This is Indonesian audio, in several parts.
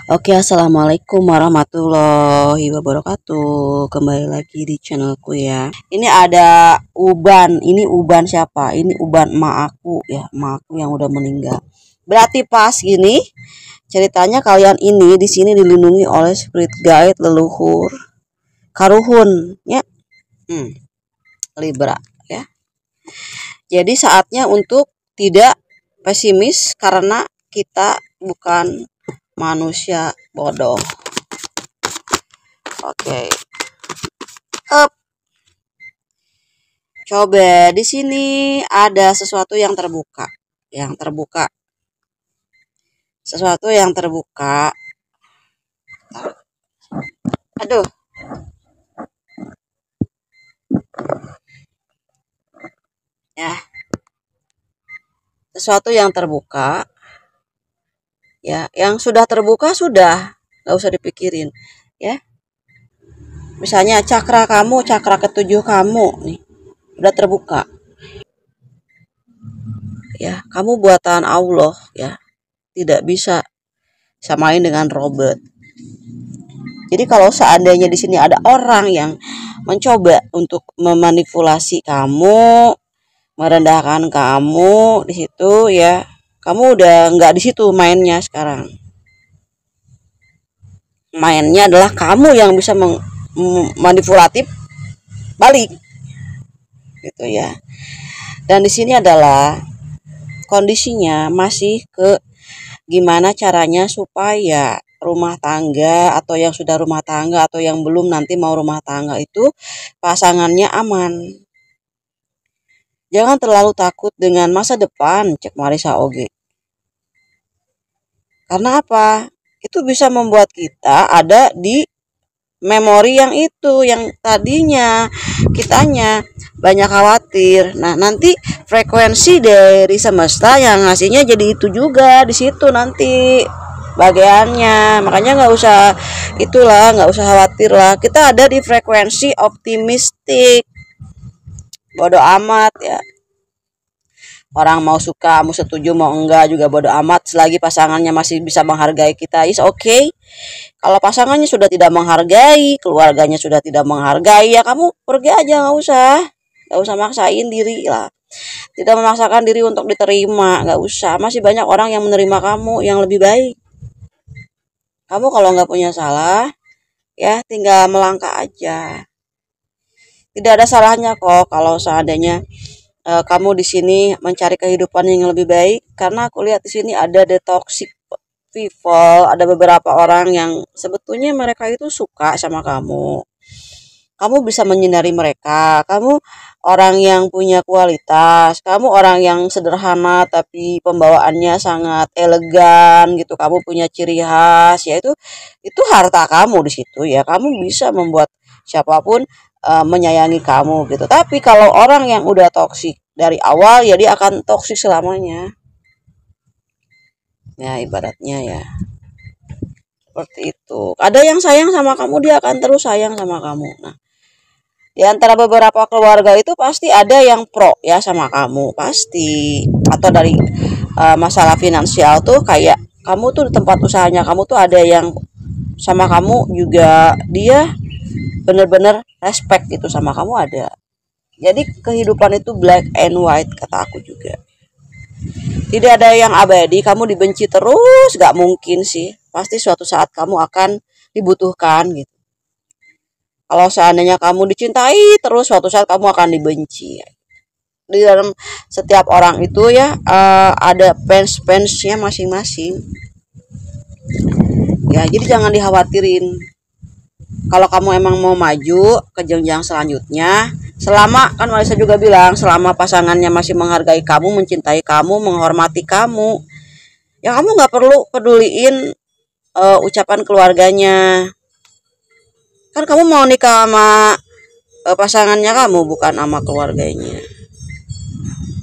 Oke, assalamualaikum warahmatullahi wabarakatuh. Kembali lagi di channelku ya. Ini ada uban. Ini uban siapa? Ini uban emak aku ya, emak aku yang udah meninggal. Berarti pas gini ceritanya kalian ini di sini dilindungi oleh spirit guide leluhur Karuhun ya. Libra ya. Jadi saatnya untuk tidak pesimis karena kita bukan manusia bodoh. Oke. Up. Coba di sini ada sesuatu yang terbuka. Sesuatu yang terbuka. Aduh. Ya. Sesuatu yang terbuka. Ya, yang sudah terbuka sudah, nggak usah dipikirin, ya. Misalnya cakra kamu, cakra ketujuh kamu nih, udah terbuka. Ya, kamu buatan Allah ya. Tidak bisa samain dengan robot. Jadi kalau seandainya di sini ada orang yang mencoba untuk memanipulasi kamu, merendahkan kamu di situ ya, kamu udah nggak di situ mainnya sekarang. Mainnya adalah kamu yang bisa manipulatif balik, gitu ya. Dan di sini adalah kondisinya masih ke gimana caranya supaya rumah tangga atau yang sudah rumah tangga atau yang belum nanti mau rumah tangga itu pasangannya aman. Jangan terlalu takut dengan masa depan, cek Marisa Oge. Karena apa? Itu bisa membuat kita ada di memori yang itu, yang tadinya kitanya banyak khawatir. Nah, nanti frekuensi dari semesta yang ngasihnya jadi itu juga di situ nanti bagiannya. Makanya nggak usah nggak usah khawatir lah. Kita ada di frekuensi optimistik. Bodoh amat ya. Orang mau suka, mau setuju, mau enggak juga bodoh amat selagi pasangannya masih bisa menghargai kita. Is okay. Kalau pasangannya sudah tidak menghargai, keluarganya sudah tidak menghargai, ya kamu pergi aja, nggak usah maksain diri lah. Tidak memaksakan diri untuk diterima, nggak usah. Masih banyak orang yang menerima kamu yang lebih baik. Kamu kalau nggak punya salah, ya tinggal melangkah aja. Tidak ada salahnya kok kalau seandainya kamu di sini mencari kehidupan yang lebih baik, karena aku lihat di sini ada the toxic people, ada beberapa orang yang sebetulnya mereka itu suka sama kamu. Kamu bisa menyinari mereka, kamu orang yang punya kualitas, kamu orang yang sederhana tapi pembawaannya sangat elegan gitu, kamu punya ciri khas, yaitu itu harta kamu di situ ya, kamu bisa membuat siapapun menyayangi kamu gitu. Tapi kalau orang yang udah toksik dari awal ya dia akan toksik selamanya. Ya ibaratnya ya seperti itu. Ada yang sayang sama kamu, dia akan terus sayang sama kamu. Nah, di antara beberapa keluarga itu pasti ada yang pro ya sama kamu, pasti. Atau dari masalah finansial tuh kayak kamu tuh di tempat usahanya kamu tuh ada yang sama kamu juga, dia bener-bener respect gitu sama kamu ada. Jadi kehidupan itu black and white kata aku juga. Tidak ada yang abadi, kamu dibenci terus gak mungkin sih. Pasti suatu saat kamu akan dibutuhkan gitu. Kalau seandainya kamu dicintai terus suatu saat kamu akan dibenci. Di dalam setiap orang itu ya ada fans-fansnya masing-masing. Ya, jadi jangan dikhawatirin. Kalau kamu emang mau maju ke jenjang selanjutnya, selama kan Marisa juga bilang selama pasangannya masih menghargai kamu, mencintai kamu, menghormati kamu, ya kamu nggak perlu peduliin ucapan keluarganya. Kan kamu mau nikah sama pasangannya kamu, bukan sama keluarganya.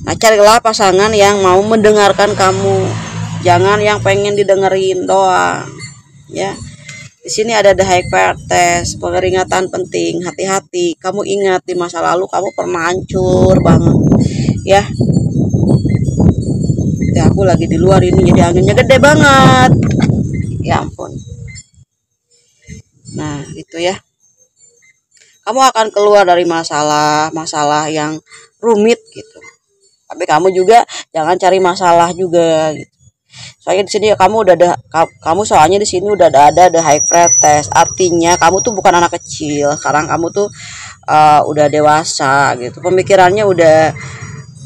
Nah, carilah pasangan yang mau mendengarkan kamu, jangan yang pengen didengerin doang ya. Di sini ada the high fire test, peringatan penting, hati-hati. Kamu ingat di masa lalu kamu pernah hancur banget, ya. Ya aku lagi di luar ini, jadi anginnya gede banget. Ya ampun. Nah, gitu ya. Kamu akan keluar dari masalah-masalah yang rumit gitu. Tapi kamu juga jangan cari masalah juga gitu. Soalnya di sini kamu udah ada kamu soalnya di sini udah ada the high test. Artinya kamu tuh bukan anak kecil. Sekarang kamu tuh udah dewasa gitu. Pemikirannya udah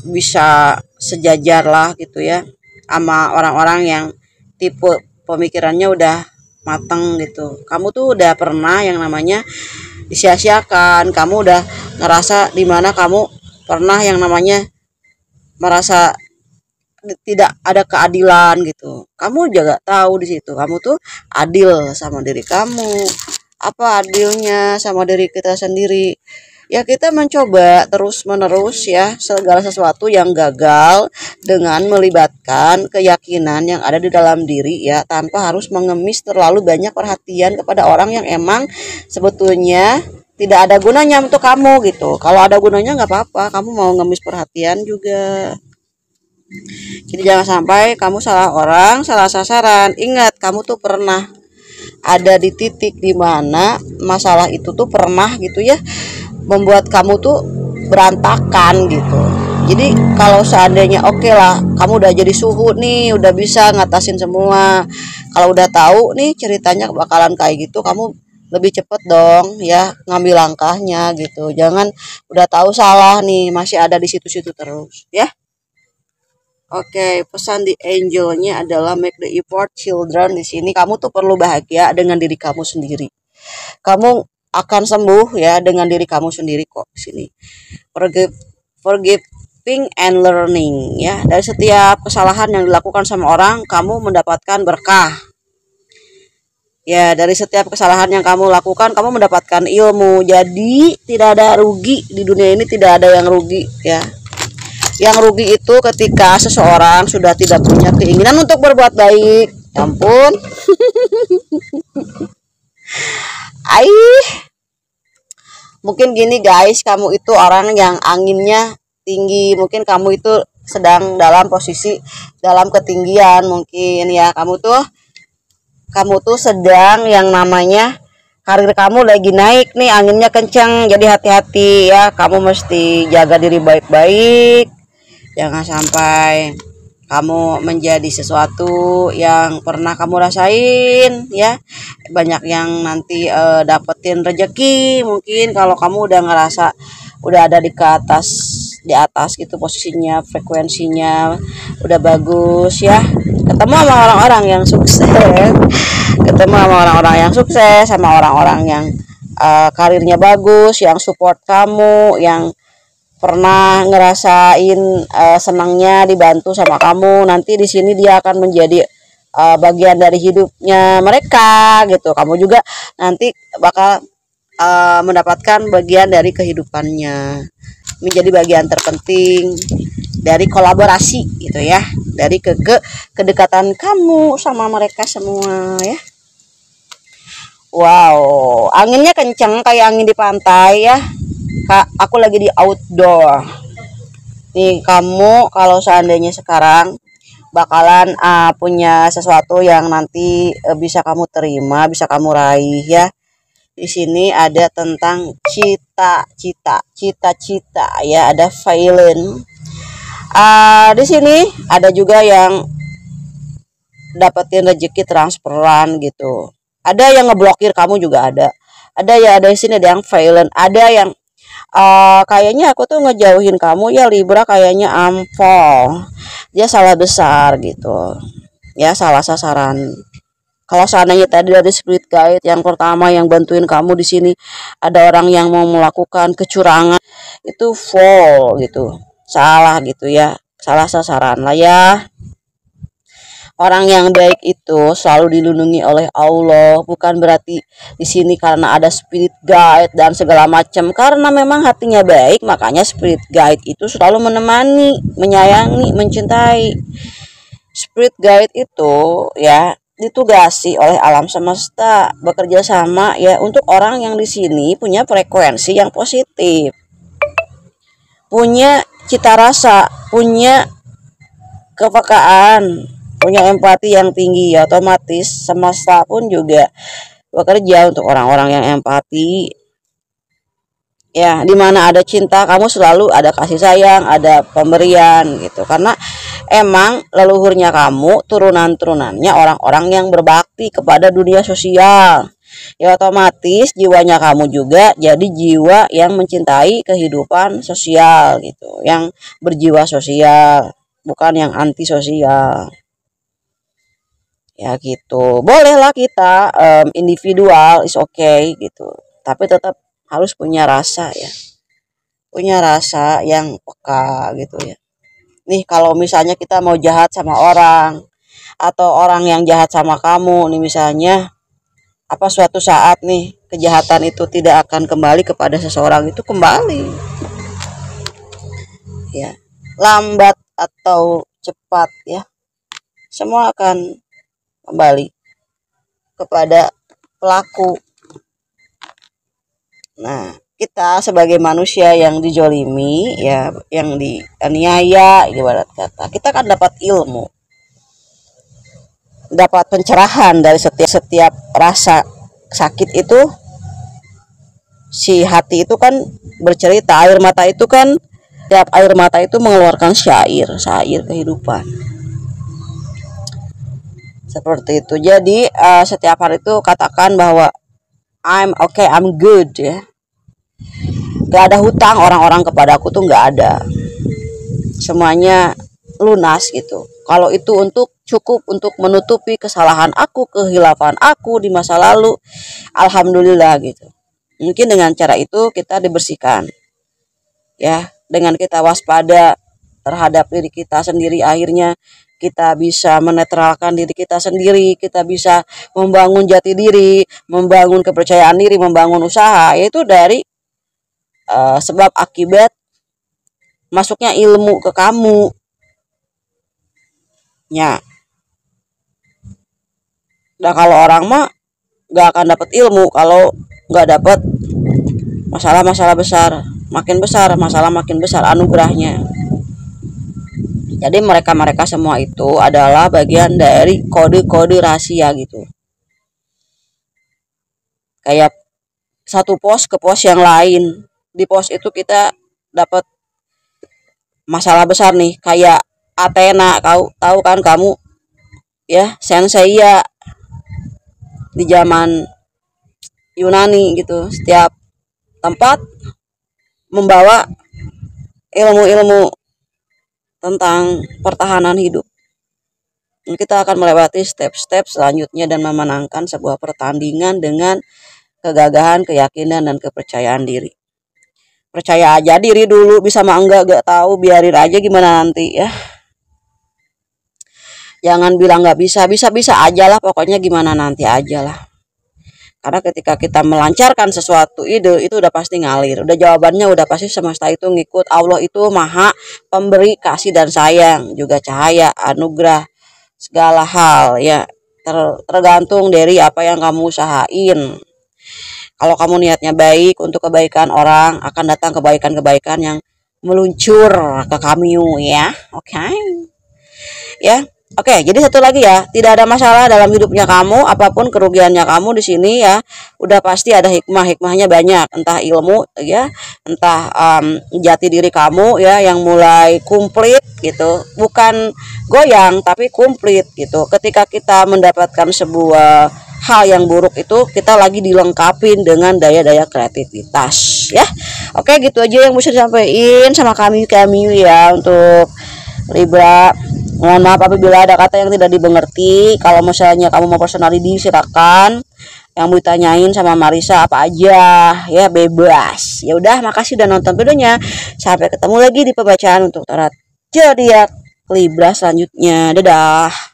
bisa sejajar lah gitu ya sama orang-orang yang tipe pemikirannya udah mateng gitu. Kamu tuh udah pernah yang namanya disia-siakan, kamu udah ngerasa dimana kamu pernah yang namanya merasa tidak ada keadilan gitu. Kamu juga tahu di situ kamu tuh adil sama diri kamu. Apa adilnya sama diri kita sendiri? Ya kita mencoba terus-menerus ya segala sesuatu yang gagal dengan melibatkan keyakinan yang ada di dalam diri ya, tanpa harus mengemis terlalu banyak perhatian kepada orang yang emang sebetulnya tidak ada gunanya untuk kamu gitu. Kalau ada gunanya nggak apa-apa, kamu mau ngemis perhatian juga. Jadi jangan sampai kamu salah orang, salah sasaran. Ingat, kamu tuh pernah ada di titik dimana masalah itu tuh pernah gitu ya membuat kamu tuh berantakan gitu. Jadi kalau seandainya oke lah, kamu udah jadi suhu nih, udah bisa ngatasin semua. Kalau udah tahu nih ceritanya bakalan kayak gitu, kamu lebih cepet dong ya ngambil langkahnya gitu. Jangan udah tahu salah nih masih ada di situ-situ terus ya. Oke, pesan di angelnya adalah make the effort children. Di sini kamu tuh perlu bahagia dengan diri kamu sendiri. Kamu akan sembuh ya dengan diri kamu sendiri kok di sini. Forgiving and learning ya. Dari setiap kesalahan yang dilakukan sama orang, kamu mendapatkan berkah. Ya, dari setiap kesalahan yang kamu lakukan, kamu mendapatkan ilmu. Jadi, tidak ada rugi di dunia ini, tidak ada yang rugi ya. Yang rugi itu ketika seseorang sudah tidak punya keinginan untuk berbuat baik. Ya ampun. Mungkin gini guys, kamu itu orang yang anginnya tinggi. Mungkin kamu itu sedang dalam posisi dalam ketinggian mungkin ya. Kamu tuh sedang yang namanya karir kamu lagi naik nih, anginnya kencang. Jadi hati-hati ya, kamu mesti jaga diri baik-baik. Jangan sampai kamu menjadi sesuatu yang pernah kamu rasain ya. Banyak yang nanti dapetin rejeki mungkin kalau kamu udah ngerasa udah ada di atas gitu posisinya, frekuensinya udah bagus ya. Ketemu sama orang-orang yang sukses. Ketemu sama orang-orang yang sukses, sama orang-orang yang karirnya bagus, yang support kamu, yang pernah ngerasain senangnya dibantu sama kamu. Nanti di sini dia akan menjadi bagian dari hidupnya mereka gitu. Kamu juga nanti bakal mendapatkan bagian dari kehidupannya, menjadi bagian terpenting dari kolaborasi gitu ya, dari kedekatan kamu sama mereka semua ya. Wow, anginnya kenceng kayak angin di pantai ya. Aku lagi di outdoor nih. Kamu kalau seandainya sekarang bakalan punya sesuatu yang nanti bisa kamu terima, bisa kamu raih ya. Di sini ada tentang cita-cita ya, ada violin. Di sini ada juga yang dapetin rezeki transferan gitu. Ada yang ngeblokir kamu juga ada. Ada di sini ada yang violent, ada yang kayaknya aku tuh ngejauhin kamu ya Libra, kayaknya ampol. Dia salah besar gitu. Ya, salah sasaran. Kalau seandainya tadi dari spirit guide yang pertama yang bantuin kamu di sini ada orang yang mau melakukan kecurangan, itu fall gitu. Salah gitu ya. Salah sasaran lah ya. Orang yang baik itu selalu dilindungi oleh Allah, bukan berarti di sini karena ada spirit guide dan segala macam. Karena memang hatinya baik, makanya spirit guide itu selalu menemani, menyayangi, mencintai. Spirit guide itu ya ditugasi oleh alam semesta, bekerja sama ya untuk orang yang di sini punya frekuensi yang positif, punya cita rasa, punya kepekaan, punya empati yang tinggi ya. Otomatis semesta pun juga bekerja untuk orang-orang yang empati. Ya, di mana ada cinta, kamu selalu ada kasih sayang, ada pemberian gitu. Karena emang leluhurnya kamu, turunan-turunannya orang-orang yang berbakti kepada dunia sosial. Ya otomatis jiwanya kamu juga jadi jiwa yang mencintai kehidupan sosial gitu, yang berjiwa sosial, bukan yang anti sosial. Ya gitu. Bolehlah kita individual is okay gitu. Tapi tetap harus punya rasa ya. Punya rasa yang peka gitu ya. Nih kalau misalnya kita mau jahat sama orang atau orang yang jahat sama kamu nih misalnya, apa suatu saat nih kejahatan itu tidak akan kembali kepada seseorang, itu kembali ya, lambat atau cepat ya, semua akan kembali kepada pelaku. Nah, kita sebagai manusia yang dijolimi ya, yang dianiaya ibarat kata, kita kan dapat ilmu, dapat pencerahan dari setiap rasa sakit itu. Si hati itu kan bercerita, air mata itu kan, tiap air mata itu mengeluarkan syair kehidupan. Seperti itu. Jadi setiap hari itu katakan bahwa I'm okay, I'm good ya. Gak ada hutang orang-orang kepada aku tuh gak ada. Semuanya lunas gitu. Kalau itu cukup untuk menutupi kesalahan aku, kehilafan aku di masa lalu, alhamdulillah gitu. Mungkin dengan cara itu kita dibersihkan. Ya, dengan kita waspada terhadap diri kita sendiri, akhirnya kita bisa menetralkan diri kita sendiri, kita bisa membangun jati diri, membangun kepercayaan diri, membangun usaha, yaitu dari sebab akibat masuknya ilmu ke kamu. Ya. Nah, kalau orang mah gak akan dapat ilmu kalau gak dapat masalah-masalah besar, makin besar masalah, makin besar anugerahnya. Jadi mereka semua itu adalah bagian dari kode-kode rahasia gitu. Kayak satu pos ke pos yang lain. Di pos itu kita dapat masalah besar nih, kayak Athena, tahu kan kamu ya, Senseiya di zaman Yunani gitu. Setiap tempat membawa ilmu-ilmu tentang pertahanan hidup. Kita akan melewati step-step selanjutnya dan memenangkan sebuah pertandingan dengan kegagahan, keyakinan, dan kepercayaan diri. Percaya aja diri dulu, bisa mah enggak tahu, biarin aja gimana nanti ya. Jangan bilang nggak bisa aja lah, pokoknya gimana nanti aja lah. Karena ketika kita melancarkan sesuatu ide, itu udah pasti ngalir. Udah jawabannya udah pasti semesta itu ngikut. Allah itu maha pemberi kasih dan sayang, juga cahaya, anugerah, segala hal ya. Tergantung dari apa yang kamu usahain. Kalau kamu niatnya baik untuk kebaikan orang, akan datang kebaikan-kebaikan yang meluncur ke kamu ya. Oke. Ya. Oke, jadi satu lagi ya, tidak ada masalah dalam hidupnya kamu, apapun kerugiannya kamu di sini ya, udah pasti ada hikmahnya banyak, entah ilmu ya, entah jati diri kamu ya yang mulai komplit gitu, bukan goyang tapi komplit gitu. Ketika kita mendapatkan sebuah hal yang buruk itu, kita lagi dilengkapin dengan daya-daya kreativitas ya. Oke, gitu aja yang bisa disampaikan sama kami ya untuk Libra. Mohon maaf apabila ada kata yang tidak dimengerti. Kalau misalnya kamu mau personal reading, silakan. Yang mau ditanyain sama Marisa apa aja ya, bebas. Ya udah, makasih udah nonton videonya. Sampai ketemu lagi di pembacaan untuk tarot zodiak Libra selanjutnya. Dadah.